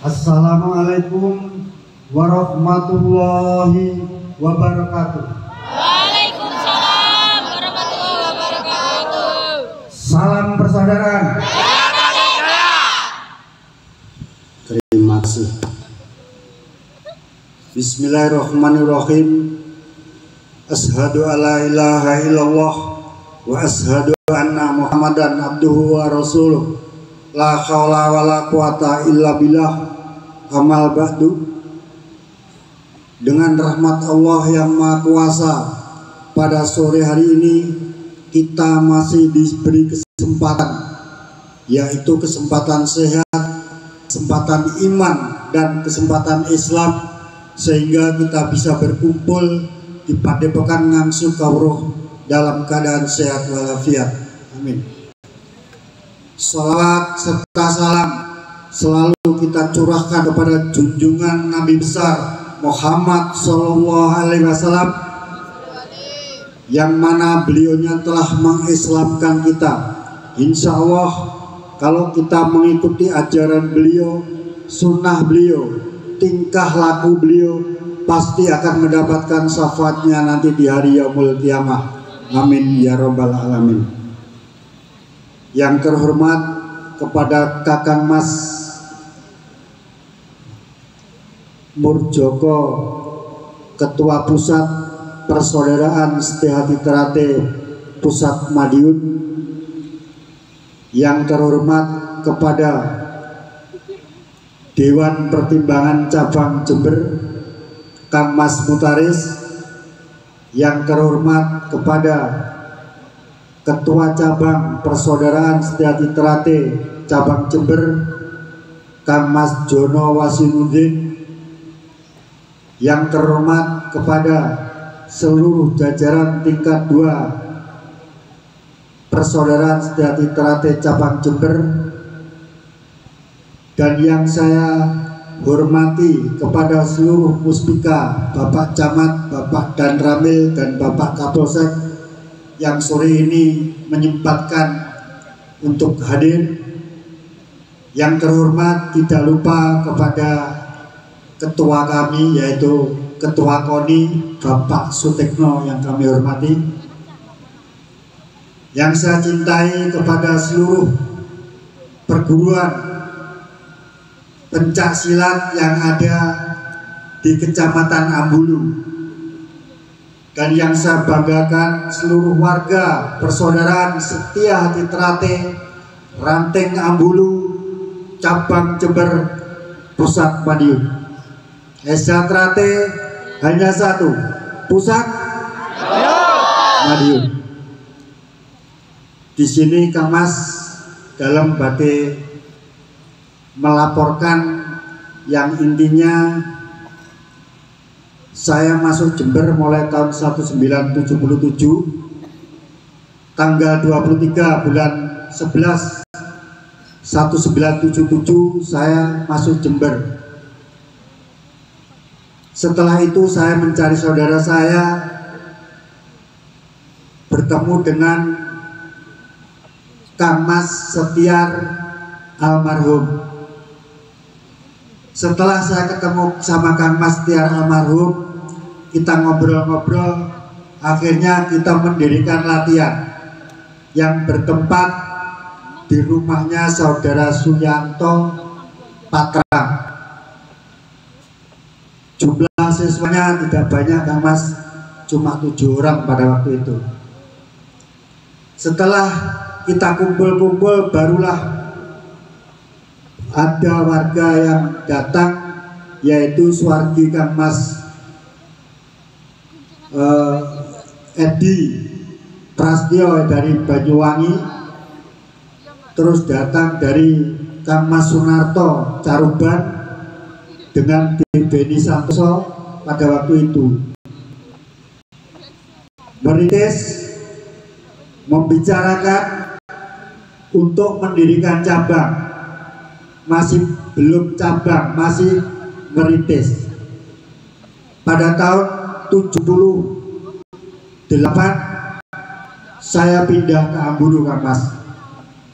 Assalamualaikum warahmatullahi wabarakatuh. Waalaikumsalam warahmatullahi wabarakatuh. Salam persaudaraan. Terima kasih. Bismillahirrahmanirrahim. Asyhadu alla ilaha illallah wa asyhadu anna Muhammadan abduhu wa rasuluh. La haula wala quwata illa billah. Amal ba'du. Dengan rahmat Allah yang Maha Kuasa, pada sore hari ini kita masih diberi kesempatan, yaitu kesempatan sehat, kesempatan iman, dan kesempatan Islam, sehingga kita bisa berkumpul di Padepokan Ngangsu Kawruh dalam keadaan sehat walafiat. Amin. Salawat serta salam selalu kita curahkan kepada junjungan Nabi besar Muhammad Sallallahu Alaihi Wasallam, yang mana beliaunya telah mengislamkan kita. Insya Allah kalau kita mengikuti ajaran beliau, sunnah beliau, tingkah laku beliau, pasti akan mendapatkan syafaatnya nanti di hari yaumul qiyamah. Amin ya rabbal alamin. Yang terhormat kepada Kakang Mas Murjoko, Ketua Pusat Persaudaraan Setihati Terate Pusat Madiun. Yang terhormat kepada Dewan Pertimbangan Cabang Jember, Kang Mas Mutaris. Yang terhormat kepada Ketua Cabang Persaudaraan Setihati Terate Cabang Jember, Kang Mas Jono Wasinuddin. Yang terhormat kepada seluruh jajaran tingkat 2 Persaudaraan Setihati Terate Cabang Jember, dan yang saya hormati kepada seluruh muspika, Bapak Camat, Bapak Dan Ramil, dan Bapak Kapolsek yang sore ini menyempatkan untuk hadir. Yang terhormat tidak lupa kepada Ketua kami, yaitu Ketua KONI Bapak Sutekno yang kami hormati. Yang saya cintai kepada seluruh perguruan pencak silat yang ada di Kecamatan Ambulu, dan yang saya banggakan seluruh warga persaudaraan Setihati Terate Ranteng Ambulu Cabang Jember Pusat Madiun. Esa Terate hanya satu, Pusat Madiun. Di sini Kang Mas dalam badai melaporkan yang intinya saya masuk Jember mulai tahun 1977, tanggal 23 bulan 11 1977 saya masuk Jember. Setelah itu saya mencari saudara saya, bertemu dengan Kang Mas Setiar almarhum. Setelah saya ketemu sama Kang Mas Setiar almarhum, kita ngobrol-ngobrol, akhirnya kita mendirikan latihan yang bertempat di rumahnya saudara Suyanto Patrang. Jumlah siswanya tidak banyak Kang Mas, cuma 7 orang pada waktu itu. Setelah kita kumpul-kumpul, barulah ada warga yang datang, yaitu Suwargi Kang Mas Edi Prastyo dari Banyuwangi, terus datang dari Kang Mas Sunarto Caruban dengan Beni Santoso pada waktu itu. Merintis membicarakan untuk mendirikan cabang, masih belum cabang, masih merintis. Pada tahun 78 saya pindah ke Ambulu Kang Mas,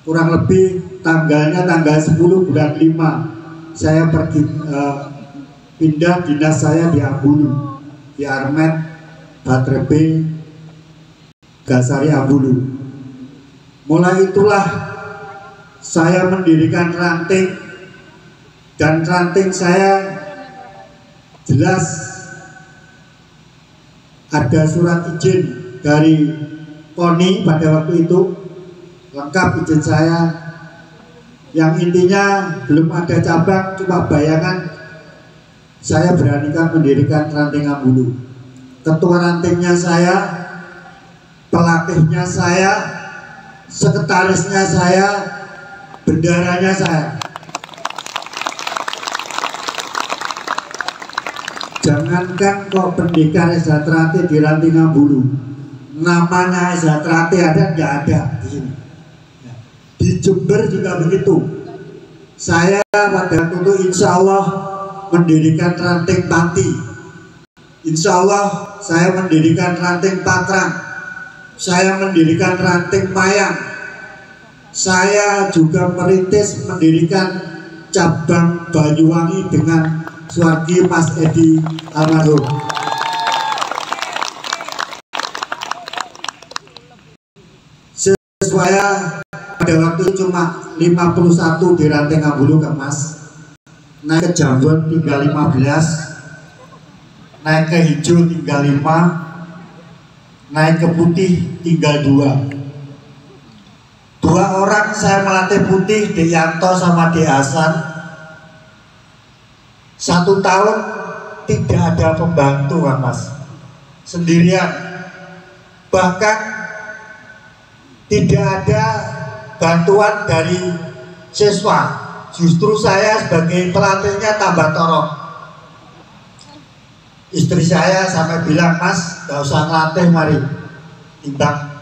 kurang lebih tanggalnya tanggal 10 bulan 5 saya pergi pindah dinas saya di Ambulu, di Armet Batrebe Gasari Ambulu. Mulai itulah saya mendirikan ranting, dan ranting saya jelas ada surat izin dari KONI pada waktu itu, lengkap izin saya, yang intinya belum ada cabang, cuma bayangan. Saya beranikan mendirikan ranting Ambulu. Ketua rantingnya saya, pelatihnya saya, sekretarisnya saya, bendaranya saya. Jangankan kok pendekar Eza Trate di ranting Ambulu, namanya Eza Trate ada nggak ada di sini. Di Jember juga begitu. Saya pada waktu itu insya Allah mendirikan ranting Pati, insya Allah saya mendirikan ranting Patrang, saya mendirikan ranting Mayang, saya juga merintis mendirikan cabang Banyuwangi dengan Suwargi Mas Edi almarhum. Saya pada waktu itu cuma 51 di ranting Ambulu Kang Mas. Naik ke Jambon tinggal 15, naik ke hijau tinggal 5, naik ke putih tinggal 2. 2 orang saya melatih putih, Deyanto sama De Hasan. 1 tahun tidak ada pembantu Kang Mas, sendirian. Bahkan tidak ada bantuan dari siswa. Justru saya sebagai pelatihnya tambah torok. Istri saya sampai bilang, Mas, gak usah ngelatih, mari timbang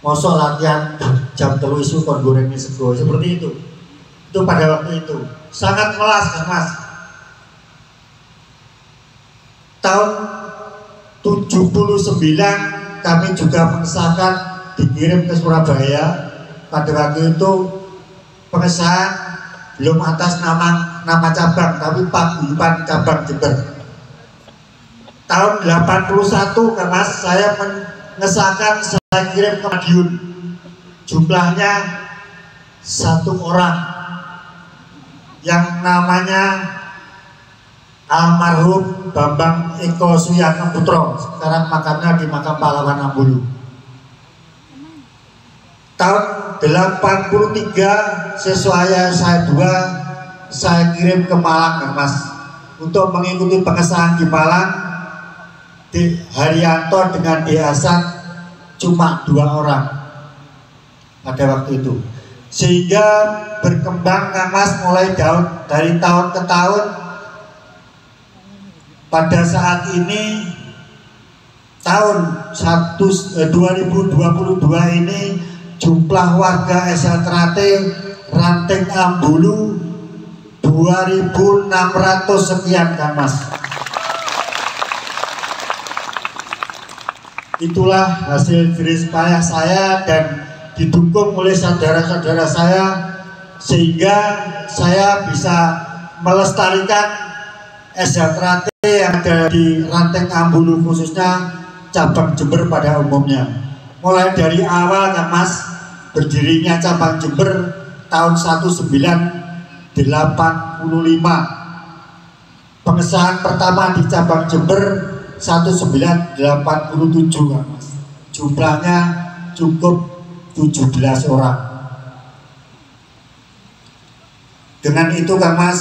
mosok latihan jam 3 isu kon goreng sego, seperti itu. Itu pada waktu itu sangat melas Kang Mas. Tahun 79 kami juga mengesahkan, dikirim ke Surabaya. Pada waktu itu pengesahan belum atas nama cabang, tapi paguyuban cabang Jember. Tahun 81 Kang Mas, saya mengesahkan, saya kirim ke Madiun. Jumlahnya 1 orang yang namanya almarhum Bambang Eko Suyanto Putro, sekarang makamnya di makam pahlawan Ambulu. Tahun 83 siswa saya 2 saya kirim ke Malang Kang Mas untuk mengikuti pengesahan di Malang. Di Haryanto dengan De Hasan cuma 2 orang pada waktu itu, sehingga berkembang Kang Mas mulai dari tahun ke tahun. Pada saat ini tahun 2022 ini jumlah warga Eza Trate ranting Ambulu 2.600 sekian Kang Mas. Itulah hasil jerih payah saya dan didukung oleh saudara-saudara saya, sehingga saya bisa melestarikan Eza Trate yang ada di ranting Ambulu, khususnya cabang Jember pada umumnya. Mulai dari awal Kang Mas berdirinya cabang Jember tahun 1985, pengesahan pertama di cabang Jember 1987 Kang Mas. Jumlahnya cukup 17 orang. Dengan itu Kang Mas,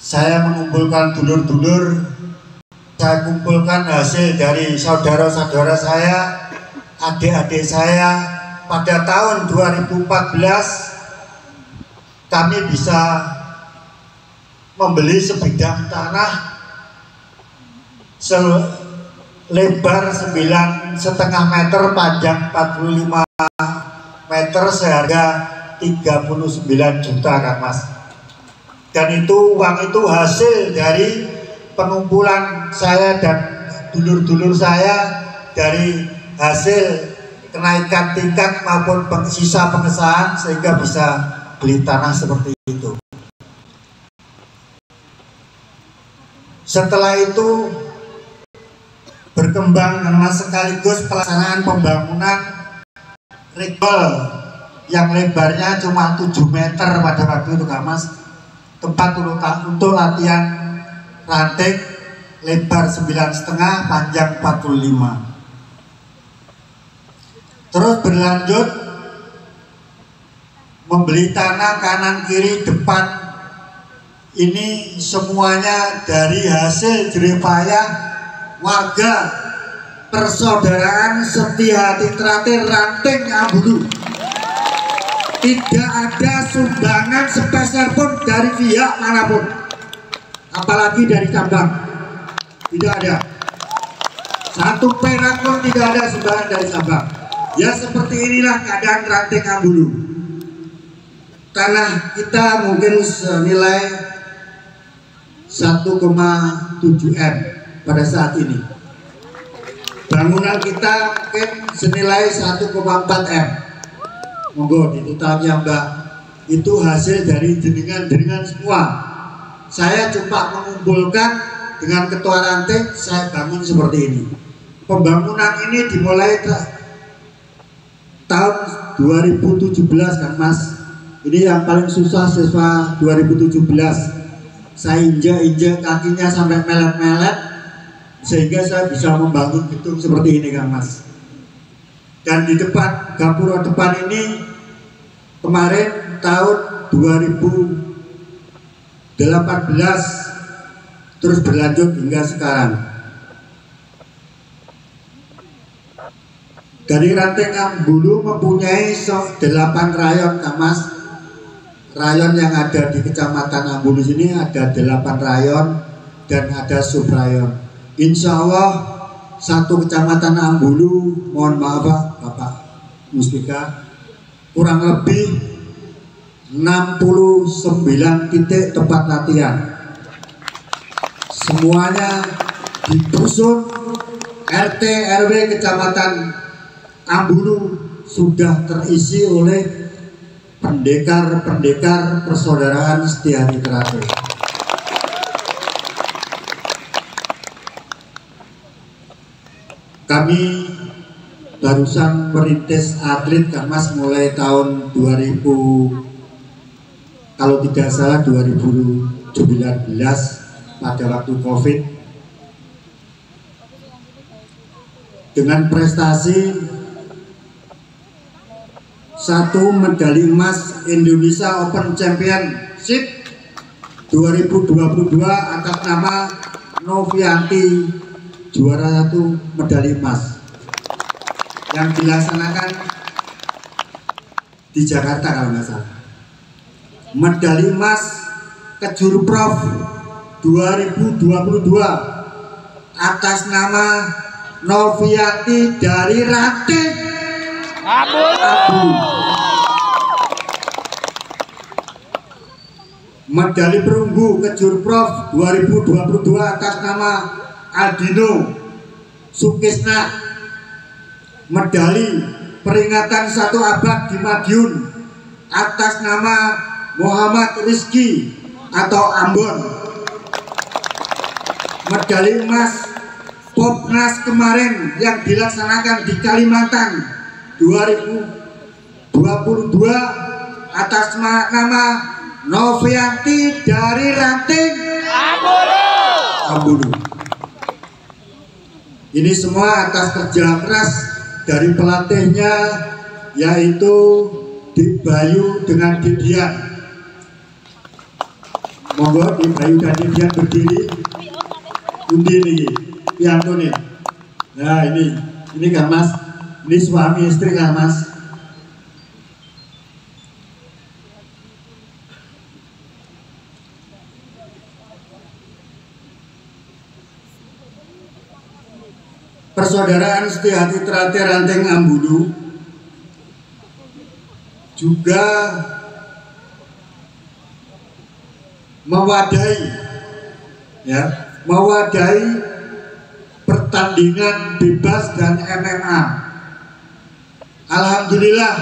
saya mengumpulkan dulur-dulur, saya kumpulkan hasil dari saudara-saudara saya, adik-adik saya. Pada tahun 2014 kami bisa membeli sebidang tanah selebar 9,5 meter, panjang 45 meter, seharga 39 juta Kang Mas. Dan itu uang itu hasil dari pengumpulan saya dan dulur-dulur saya, dari hasil kenaikan tingkat maupun sisa pengesahan, sehingga bisa beli tanah seperti itu. Setelah itu berkembang karena sekaligus pelaksanaan pembangunan rigol yang lebarnya cuma 7 meter pada waktu itu Kak Mas, tempat untuk latihan ranting lebar 9,5, panjang 45. Terus berlanjut membeli tanah kanan kiri depan, ini semuanya dari hasil jeripayah warga persaudaraan Setia Hati Teratir Ranting Ambulu. Tidak ada sumbangan sepeser pun dari pihak manapun, apalagi dari cabang. Tidak ada. Satu perak pun tidak ada sumbangan dari cabang. Ya seperti inilah keadaan Ranting Ambulu. Tanah kita mungkin senilai 1,7 M pada saat ini. Bangunan kita mungkin senilai 1,4 M. Monggo ditotalnya Mbak. Itu hasil dari jaringan semua. Saya cuma mengumpulkan dengan ketua ranting, saya bangun seperti ini. Pembangunan ini dimulai tahun 2017 kan Mas. Ini yang paling susah siswa 2017. Saya injak kakinya sampai melet-melet sehingga saya bisa membangun gedung seperti ini Kang Mas. Dan di depan gapura depan ini kemarin tahun 2018 terus berlanjut hingga sekarang. Dari Ranting Ambulu mempunyai 8 rayon Kang Mas. Rayon yang ada di Kecamatan Ambulu sini ada 8 rayon dan ada subrayon. Insya Allah satu Kecamatan Ambulu, mohon maaf Bapak Muspika, kurang lebih 69 titik tempat latihan. Semuanya di dusun RT RW Kecamatan Ambulu sudah terisi oleh pendekar-pendekar persaudaraan Setia Hati Teratir. Kami barusan merintis atlet Kang Mas mulai tahun 2000, kalau tidak salah 2019 pada waktu COVID, dengan prestasi 1 medali emas Indonesia Open Championship 2022 atas nama Novianti, juara 1 medali emas yang dilaksanakan di Jakarta kalau nggak salah. Medali emas Kejurprov 2022 atas nama Novianti dari Ranting Ambulu. Medali perunggu Kejurprov 2022 atas nama Aldino Sukisna. Medali peringatan 1 abad di Madiun atas nama Muhammad Rizki atau Ambon. Medali emas Popnas kemarin yang dilaksanakan di Kalimantan 2022 atas nama Novianti dari Ranting Ambulu. Ini semua atas kerja keras dari pelatihnya, yaitu Dik Bayu dengan Didian. Monggo Dik Bayu dan Didian berdiri. Undi nih, piantun nih. Nah ini Kang Mas, ini suami istri Kang Mas. Persaudaraan Setia Hati Teratir Ranting Ambulu juga mewadahi pertandingan bebas dan MMA. Alhamdulillah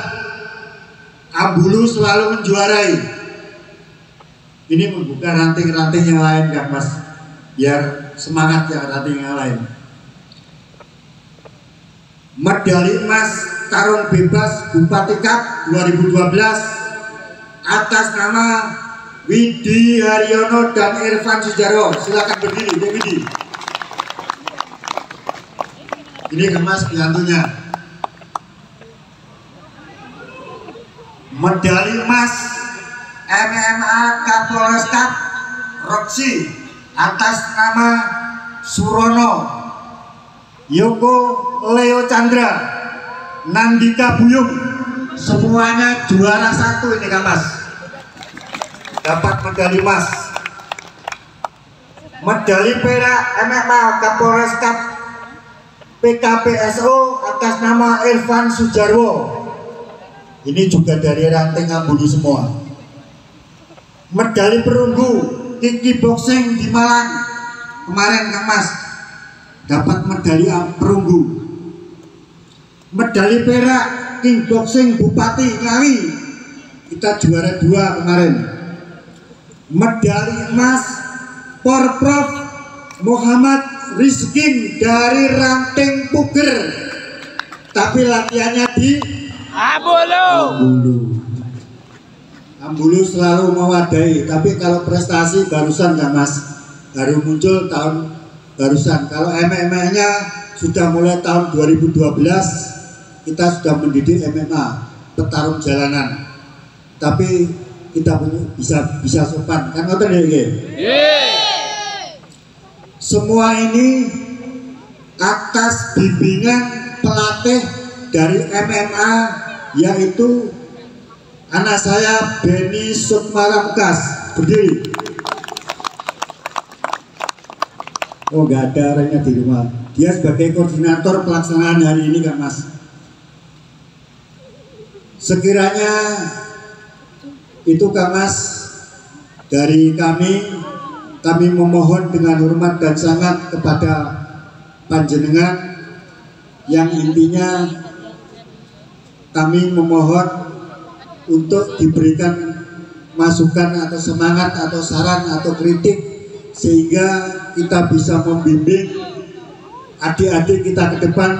Ambulu selalu menjuarai. Ini membuka ranting-ranting yang lain Kang Mas. biar semangat yang tadi yang lain. Medali emas tarung bebas Bupati Cup 2012 atas nama Widi Haryono dan Irfan Sujarwo. Silakan berdiri, Dek Widi. Ini Mas piantunya. Medali emas MMA Kapolres Cup Roxy atas nama Surono, Yoko Leo Chandra, Nandika Buyung, semuanya juara 1 ini Kang Mas. Dapat medali emas. Medali perak MMA Kapolres Cup PKPSO atas nama Irfan Sujarwo. Ini juga dari ranting Ambulu semua. Medali perunggu Kiki Boxing di Malang kemarin Kang Mas dapat medali perunggu. Medali perak King Boxing Bupati Ngawi, kita juara 2 kemarin. Medali emas Porprov Muhammad Rizkin dari ranting Puger, tapi latihannya di Ambulu selalu mewadai, tapi kalau prestasi barusan Kang Mas, baru muncul tahun barusan. Kalau MMA-nya sudah mulai tahun 2012, kita sudah mendidik MMA petarung jalanan, tapi kita bisa sopan kan ngoten nggih. Semua ini atas bimbingan pelatih dari MMA, yaitu anak saya Beni Sukmara Mukas. Berdiri. Oh, nggak ada orangnya di rumah. Dia sebagai koordinator pelaksanaan hari ini Kang Mas. Sekiranya itu Kang Mas dari kami memohon dengan hormat dan sangat kepada panjenengan, yang intinya kami memohon untuk diberikan masukan atau semangat atau saran atau kritik, sehingga kita bisa membimbing adik-adik kita ke depan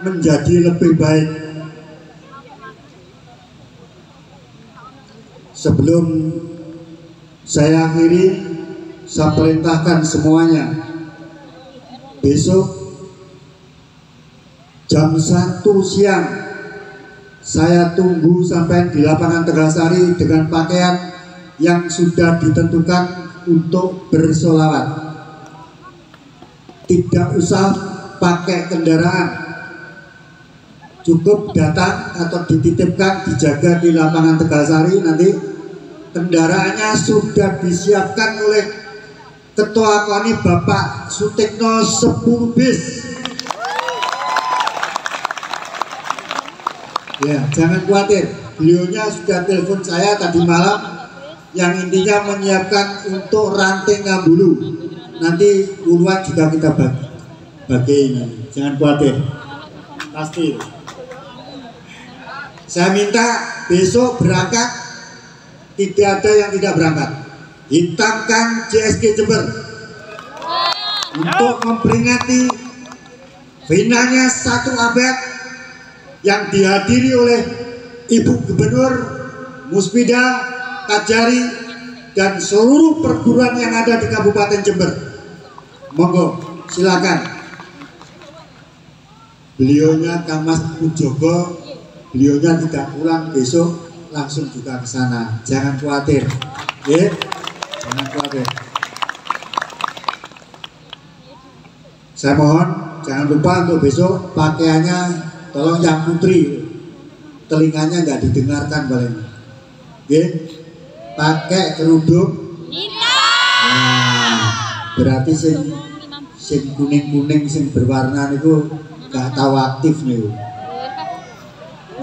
menjadi lebih baik. Sebelum saya akhiri, saya perintahkan semuanya, besok jam 1 siang saya tunggu sampai di lapangan Tegalsari dengan pakaian yang sudah ditentukan untuk bersolawat. Tidak usah pakai kendaraan, cukup datang atau dititipkan, dijaga di lapangan Tegalsari. Nanti kendaraannya sudah disiapkan oleh Ketua KONI Bapak Sutikno 10 bis. Ya, jangan khawatir, beliaunya sudah telepon saya tadi malam, yang intinya menyiapkan untuk ranting Ngambulu. Nanti uruan juga kita bagi, jangan khawatir, pasti. Saya minta besok berangkat, tidak ada yang tidak berangkat. Hitamkan CSG Jember untuk memperingati finalnya 1 abad yang dihadiri oleh Ibu Gubernur, Musbida, Kajari, dan seluruh perguruan yang ada di Kabupaten Jember. Monggo, silakan. Beliaunya Kang Mas Pujogo, beliaunya tidak pulang besok, langsung juga ke sana. Jangan khawatir, ya. Jangan khawatir. Saya mohon jangan lupa untuk besok pakaiannya tolong yang putri, telinganya nggak didengarkan paling. Oke, pakai kerudung. Nah, berarti sing kuning sing berwarna itu nggak tahu aktif nih.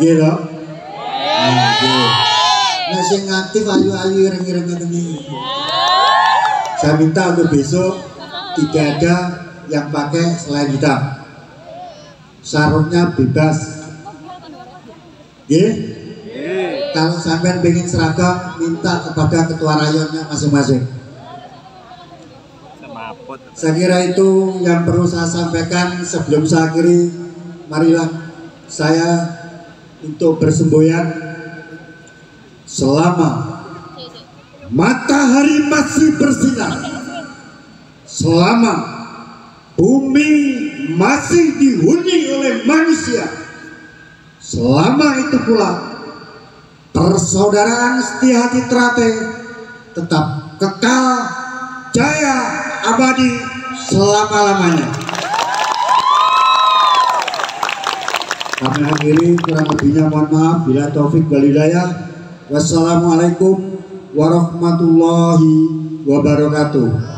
Gitu. Nah, gitu. Nah, sing aktif ayu-ayu ireng-ireng ini. Saya minta untuk besok tidak ada yang pakai selain hitam. Sarungnya bebas. Kalau sampean pengen seragam, minta kepada ketua rayonnya masing-masing. Saya kira itu yang perlu saya sampaikan. Sebelum saya akhiri, marilah saya untuk bersemboyan. Selama matahari masih bersinar, selama bumi masih dihuni oleh manusia, selama itu pula persaudaraan Setia-Hati Trate tetap kekal jaya abadi selama-lamanya. Kami akhiri, kurang lebihnya mohon maaf. Bila taufik wal hidayah. Wassalamualaikum warahmatullahi wabarakatuh.